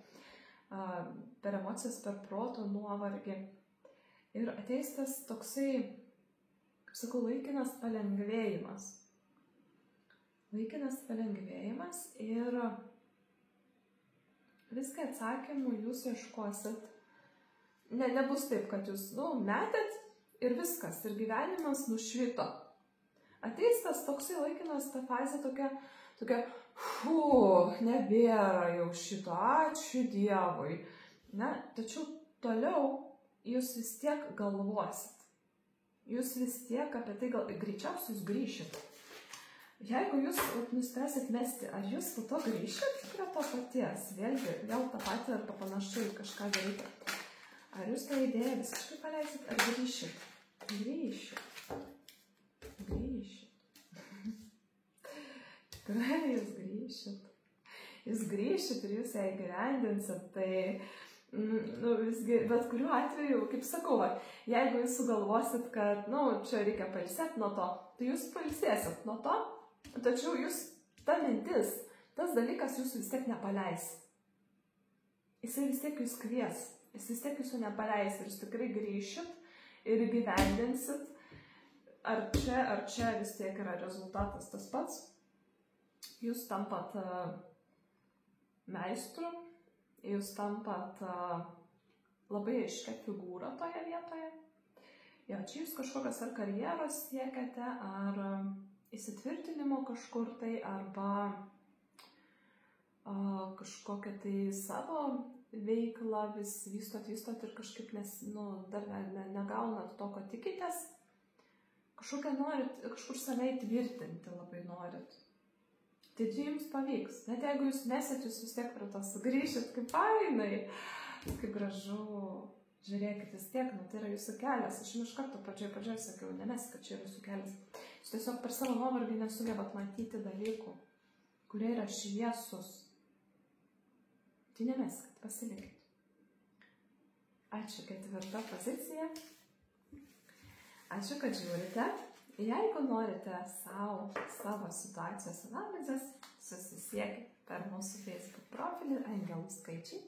per emocijas, per proto nuovargį. Ir ateis tas toksai, kaip sakau, laikinas palengvėjimas. Laikinas palengvėjimas ir viską atsakymų jūs ieškosit. Nebus taip, kad jūs, metėt ir viskas, ir gyvenimas nušvito. Ateis tas toksai laikinas, ta fazė tokia, nebėra jau šito, ačiū Dievui. Tačiau toliau jūs vis tiek galvosit. Jūs vis tiek apie tai greičiausiai jūs grįšit. Jeigu jūs nuspręsit mesti, ar jūs po to grįšit prie to paties, vėl tą patį ar panašiai kažką daryti. Ar jūs tą idėją visiškai paleisit, ar grįšit? Grįšit. Tikrai jūs grįšit. Jūs grįšit ir jūs ją įgyvendinsit, tai visgi, bet kuriuo atveju, kaip sakau, jeigu jūs sugalvosit, kad, čia reikia pailsėti nuo to, tai jūs pailsėsit nuo to, tačiau jūs, ta mintis, tas dalykas jūsų vis tiek nepaleis. Jisai vis tiek jūs kvies. Jis vis tiek jūsų nepaleis ir jūs tikrai grįšit ir gyvendinsit. Ar čia vis tiek yra rezultatas tas pats. Jūs tampat meistru, jūs tampat labai aiškia figūra toje vietoje. Čia jūs kažkokios ar karjeros siekiate, ar įsitvirtinimo kažkur tai, arba kažkokią tai savo veiklą vis vystot ir kažkaip dar negaunat to, ko tikitės. Kažkokią norit, kažkur save įtvirtinti labai norit. Tai jums pavyks. Net jeigu jūs mesit, jūs vis tiek prie to sugrįšit, kaip fainai, kaip gražu. Žiūrėkit, vis tiek, tai yra jūsų kelias. Aš jums iš karto pradžioje sakiau, nemesk, kad čia yra jūsų kelias. Jūs tiesiog per savo nuovargį nesugebat matyti dalykų, kurie yra šviesus. Tai nemeskit, pasilikit. Ačiū, 4 pozicija. Ačiū, kad žiūrite. Jeigu norite savo situacijos analizės, susisiekit per mūsų Facebook profilį Angelų skaičiai.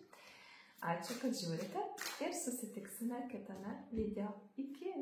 Ačiū, kad žiūrite ir susitiksime kitame video. Iki!